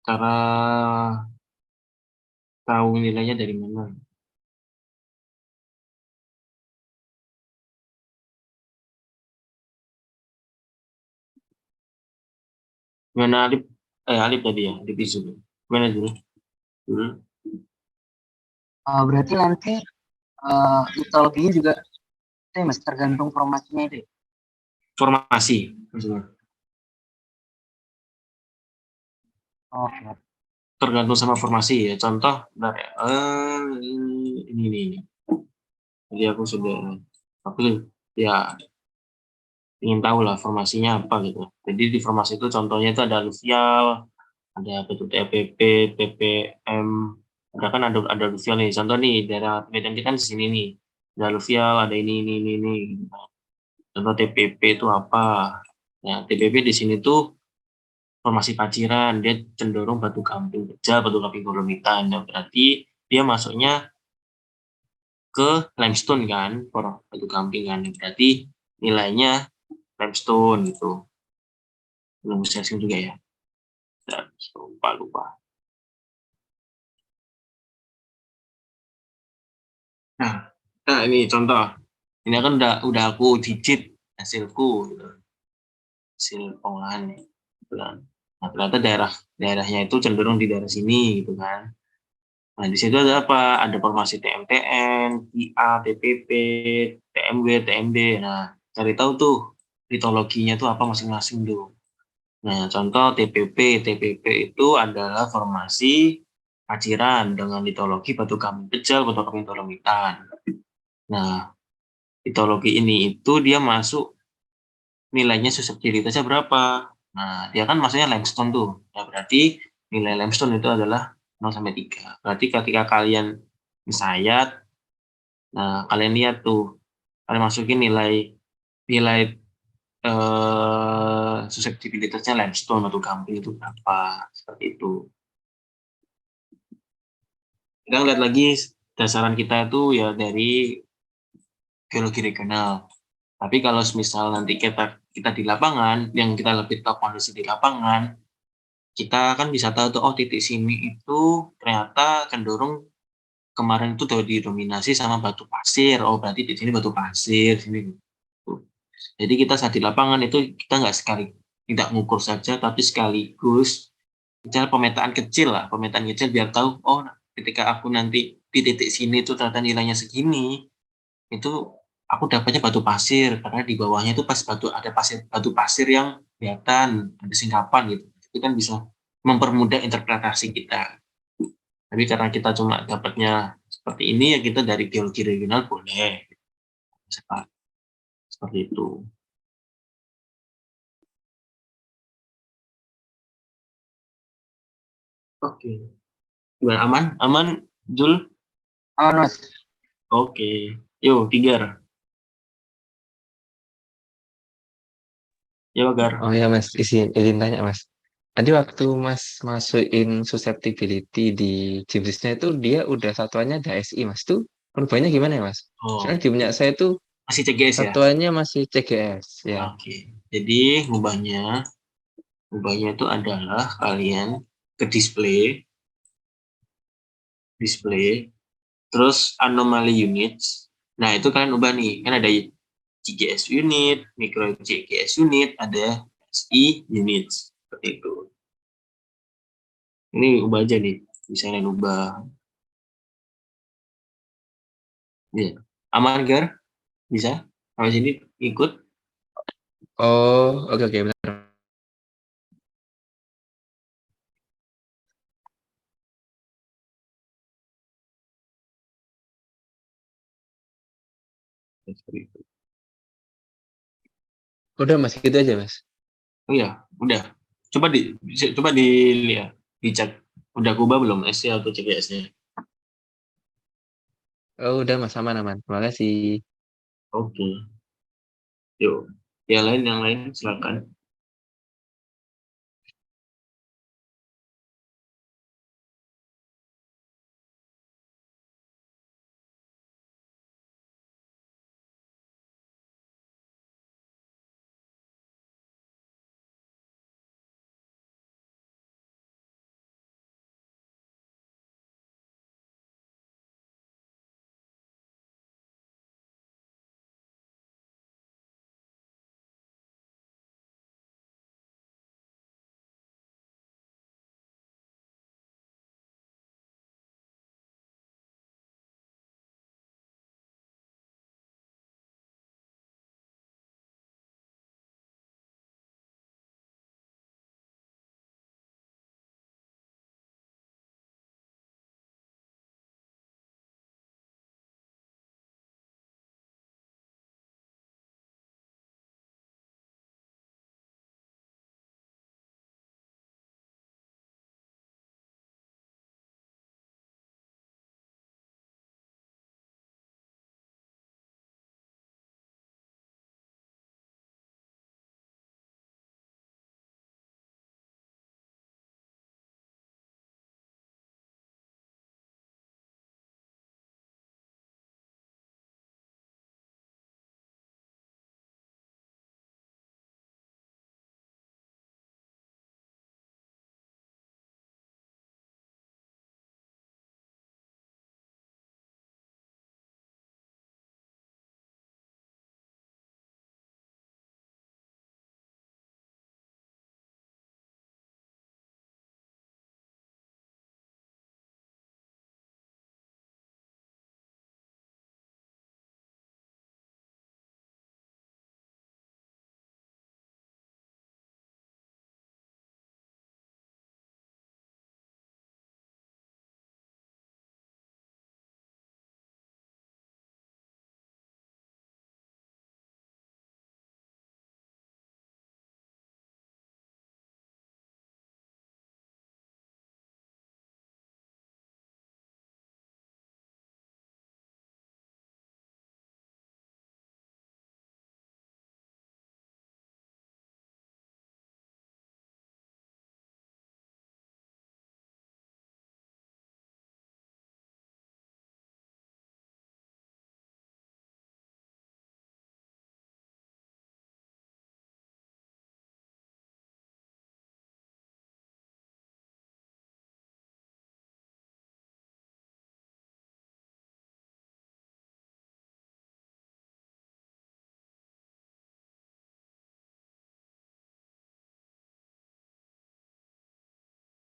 [SPEAKER 1] cara tahu nilainya dari mana. Gimana Alip? Alip tadi ya, Alip isu. Gimana dulu?
[SPEAKER 8] Berarti nanti mitologinya juga itu mas tergantung formasinya itu.
[SPEAKER 1] Formasi. Maksudnya.
[SPEAKER 8] Oke.
[SPEAKER 1] Tergantung sama formasi ya. Contoh, bentar ya. Ini. Jadi aku ya ingin tahu lah formasinya apa gitu. Jadi di formasi itu contohnya itu ada aluvial, ada PTPP, PPM, ada aluvial nih. Contoh nih daerah Medan kita kan di sini nih. Ada aluvial, ada ini. Contoh TPP itu apa? Ya, TPP di sini tuh formasi paciran, dia cenderung batu gamping kecil, batu gamping dolomitan. Nah, berarti dia masuknya ke limestone kan, batu gamping kan. Berarti nilainya limestone gitu. Belum searching juga ya. Lupa. Nah, ini contoh. Ini kan udah aku cicit hasilku gitu. Hasil pengolahan gitu kan. Nah, ternyata daerahnya itu cenderung di daerah sini gitu kan. Nah, di situ ada apa? Ada formasi TMTN, TA, TPP, TMW, TMB. Nah, cari tahu tuh litologinya tuh apa masing-masing tuh. Nah, contoh TPP itu adalah formasi paciran dengan litologi batu kambing pecel, batu kambing dolomitan. Nah, litologi ini itu dia masuk nilainya susceptibilitasnya berapa. Nah, dia kan maksudnya limestone tuh. Nah, berarti nilai limestone itu adalah 0 sampai 3. Berarti ketika kalian misayat, nah kalian lihat tuh, kalian masukin nilai nilai susceptibilitasnya limestone atau gamping itu berapa, seperti itu. Kita lihat lagi dasaran kita itu ya dari geologi regional. Tapi kalau misal nanti kita di lapangan, yang kita lebih tahu kondisi di lapangan, kita kan bisa tahu tuh, oh titik sini itu ternyata cenderung kemarin itu udah didominasi sama batu pasir. Oh berarti di sini batu pasir, sini. Jadi kita saat di lapangan itu kita nggak tidak mengukur saja, tapi sekaligus misalnya pemetaan kecil lah, pemetaan kecil biar tahu, oh ketika aku nanti di titik sini itu ternyata nilainya segini, itu aku dapatnya batu pasir karena di bawahnya itu pas ada batu pasir yang kelihatan ada singkapan gitu. Itu kan bisa mempermudah interpretasi kita. Tapi karena kita cuma dapatnya seperti ini ya kita dari geologi regional boleh. Seperti itu. Oke. Gimana aman? Aman, Jul?
[SPEAKER 8] Aman Mas.
[SPEAKER 1] Oke. Yuk, Tigar. Yuk, Gar.
[SPEAKER 4] Oh ya Mas, izin tanya Mas. Tadi waktu Mas masukin susceptibility di Gymsys-nya itu dia udah satuannya ada SI Mas. Tuh perubahannya gimana ya Mas?
[SPEAKER 1] Oh,
[SPEAKER 4] Soalnya di punya saya tuh
[SPEAKER 1] masih CGS ya?
[SPEAKER 4] satuannya masih CGS ya.
[SPEAKER 1] Oke. Jadi, ubahnya itu adalah kalian ke display, terus anomaly units. Nah, itu kalian ubah nih. Kan ada CGS unit, micro CGS unit, ada SI units. Seperti itu. Ini ubah aja nih. Bisa kalian ubah. Ya. Aman, Gar? Bisa? Sampai sini ikut?
[SPEAKER 4] Oh, oke oke benar.
[SPEAKER 1] Seperti itu.
[SPEAKER 4] Udah Mas gitu aja Mas.
[SPEAKER 1] Oh iya, udah. Coba dilihat, dicek. Udah kubah belum SC atau CGS-nya?
[SPEAKER 4] Oh, udah Mas aman aman. Terima kasih.
[SPEAKER 1] Oke. Yuk. Yang lain silakan.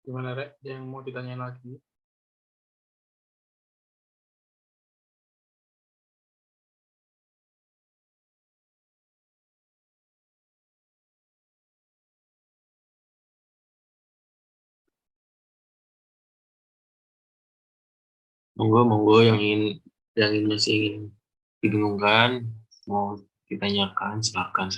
[SPEAKER 3] Gimana, Rek? Yang mau ditanyain lagi?
[SPEAKER 1] Monggo yang ingin masih ingin dibingungkan, mau ditanyakan, silakan.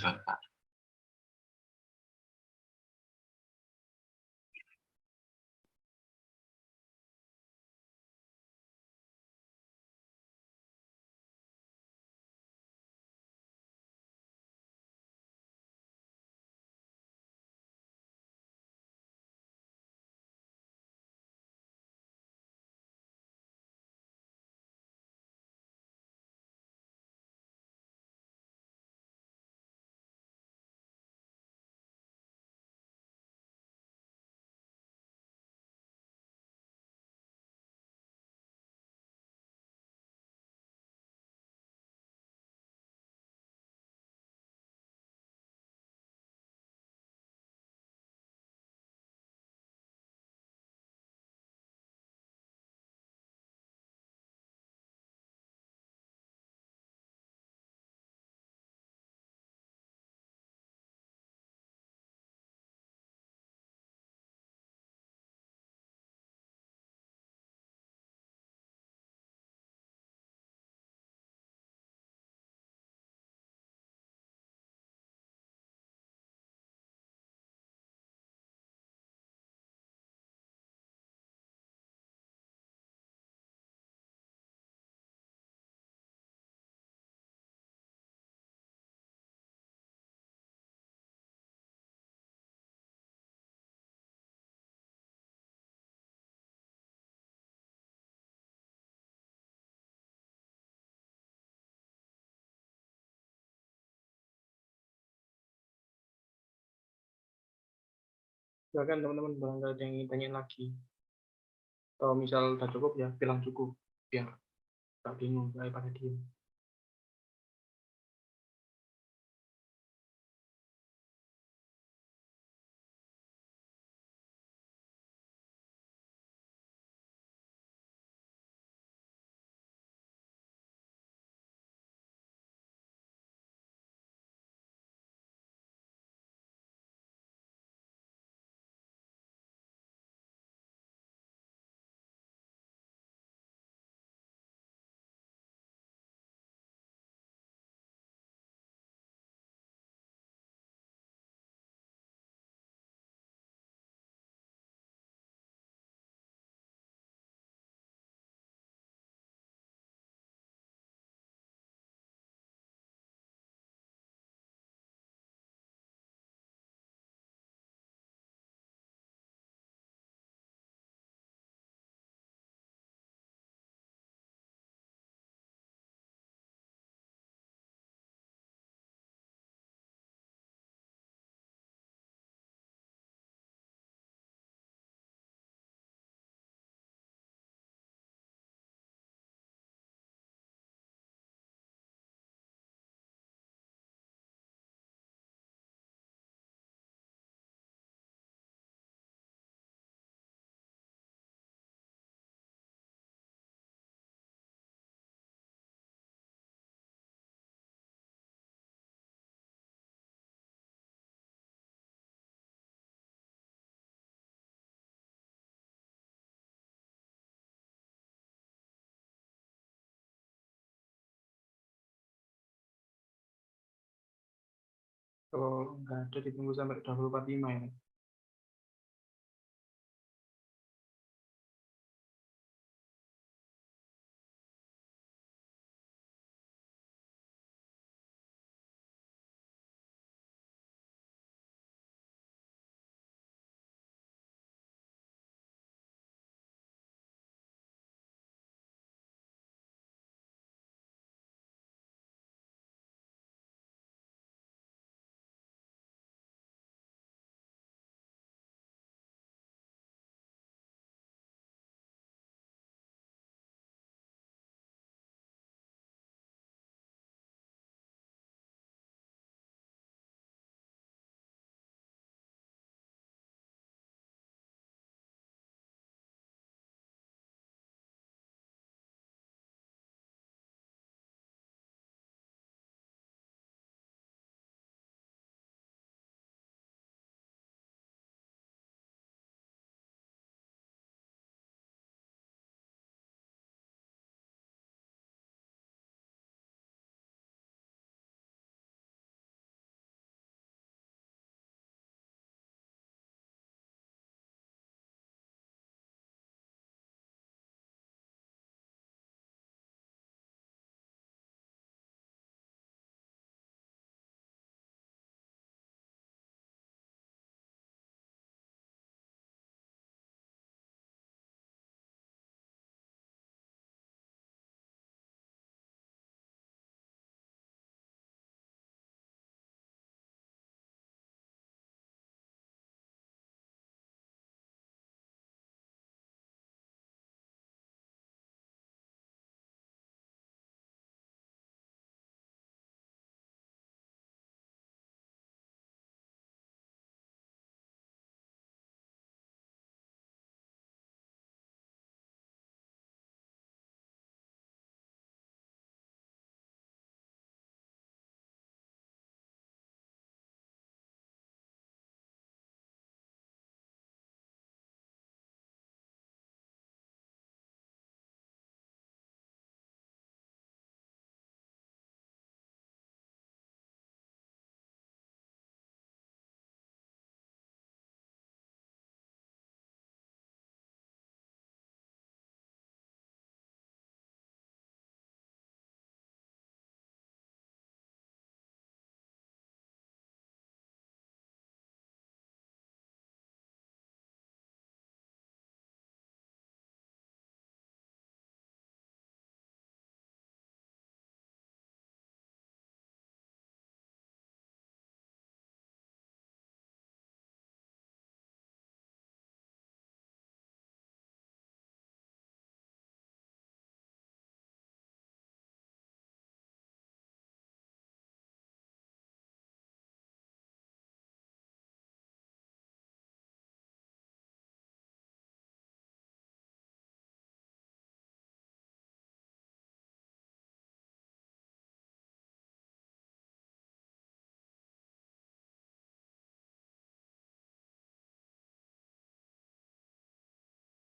[SPEAKER 3] Silakan teman-teman, barangkali ada yang ingin tanyain lagi. Kalau misal udah cukup ya bilang cukup, biar tak bingung daripada diem. Kalau nggak ada ditunggu sampai 2045 ya.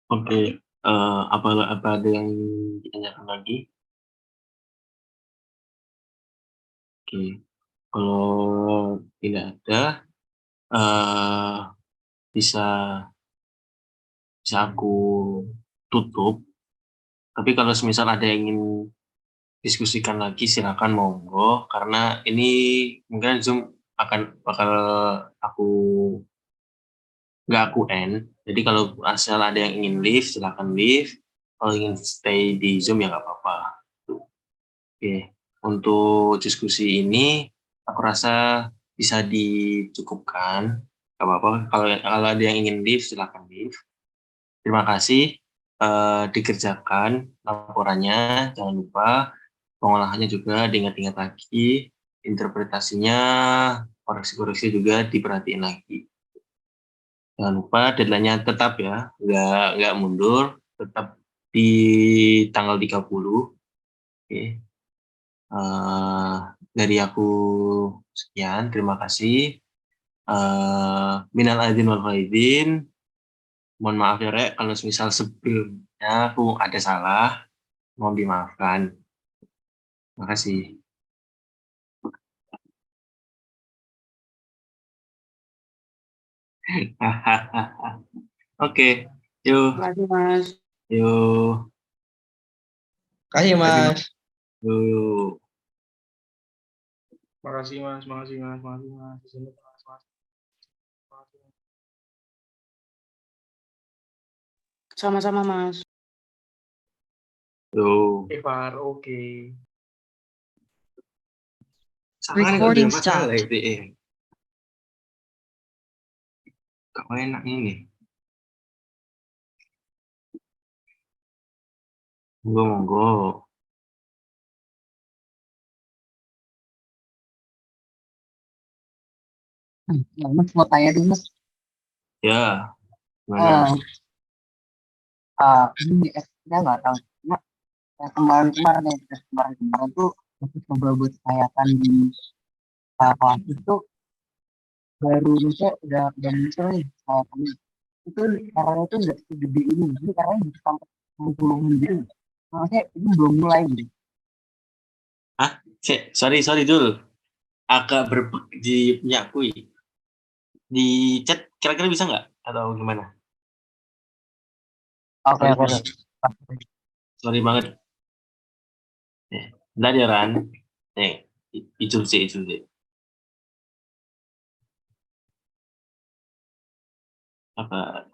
[SPEAKER 1] Oke, apa ada yang ditanyakan lagi? Oke, kalau tidak ada, eh bisa bisa aku tutup. Tapi kalau semisal ada yang ingin diskusikan lagi, silakan monggo. Karena ini mungkin Zoom bakal aku nggak aku end. Jadi kalau asal ada yang ingin leave, silakan leave. Kalau ingin stay di Zoom ya nggak apa-apa. Oke, untuk diskusi ini aku rasa bisa dicukupkan. Nggak apa-apa. Kalau ada yang ingin leave, silakan leave. Terima kasih. Dikerjakan laporannya, jangan lupa pengolahannya juga diingat-ingat lagi, interpretasinya, koreksi-koreksi juga diperhatiin lagi. Jangan lupa deadline-nya tetap ya, nggak mundur, tetap di tanggal 30. Oke. Dari aku sekian, terima kasih. Minal aidin wal faizin. Mohon maaf ya Rek, kalau misal sebelumnya aku ada salah, mohon dimaafkan. Terima kasih. Oke, yuk,
[SPEAKER 8] Terima kasih Mas.
[SPEAKER 1] yuk,
[SPEAKER 5] Kasih Mas.
[SPEAKER 1] yuk.
[SPEAKER 3] Makasih Mas, makasih Mas, makasih Mas. Di sini, Mas, Mas. Makasih, Mas.
[SPEAKER 8] Sama-sama Mas.
[SPEAKER 1] Yuk.
[SPEAKER 3] Evar, oke.
[SPEAKER 2] Recording stopped.
[SPEAKER 1] Kok enak ini? Monggo.
[SPEAKER 8] Ya, Mas mau tanya dulu Mas.
[SPEAKER 1] Ya, gimana?
[SPEAKER 8] Ini saya nggak tahu. Cuma yang kemarin-kemarin yang tes kemarin tuh waktu coba buat upayakan di kelas itu baru misalnya udah muncul nih kami itu caranya itu nggak segede ini jadi caranya bisa sampai 60 gitu maksudnya ini belum mulai gitu.
[SPEAKER 1] Sorry dulu. Agak berbug di punya aku. Di chat kira-kira bisa nggak? Atau gimana?
[SPEAKER 8] Oke
[SPEAKER 1] Sorry,
[SPEAKER 8] oke.
[SPEAKER 1] sorry banget. Bentar ya Ran. Ijul sih. Apa?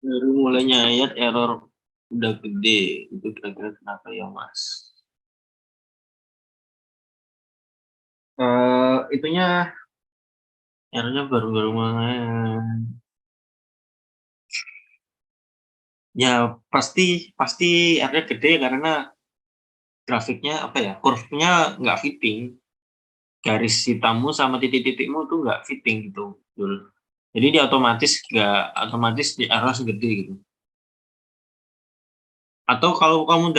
[SPEAKER 1] Baru mulainya ayat error udah gede. Itu kira-kira kenapa ya Mas? Itunya errornya baru mulai. Ya pasti errornya gede karena grafiknya apa ya? Curve-nya nggak fitting. Garis hitammu sama titik-titikmu tuh nggak fitting gitu. Betul. Jadi dia otomatis di error segede gitu. Atau kalau kamu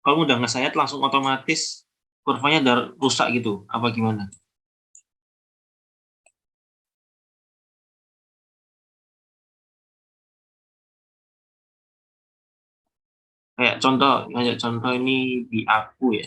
[SPEAKER 1] udah nge-set langsung otomatis kurvanya udah rusak gitu. Apa gimana? Kayak contoh ini di aku ya.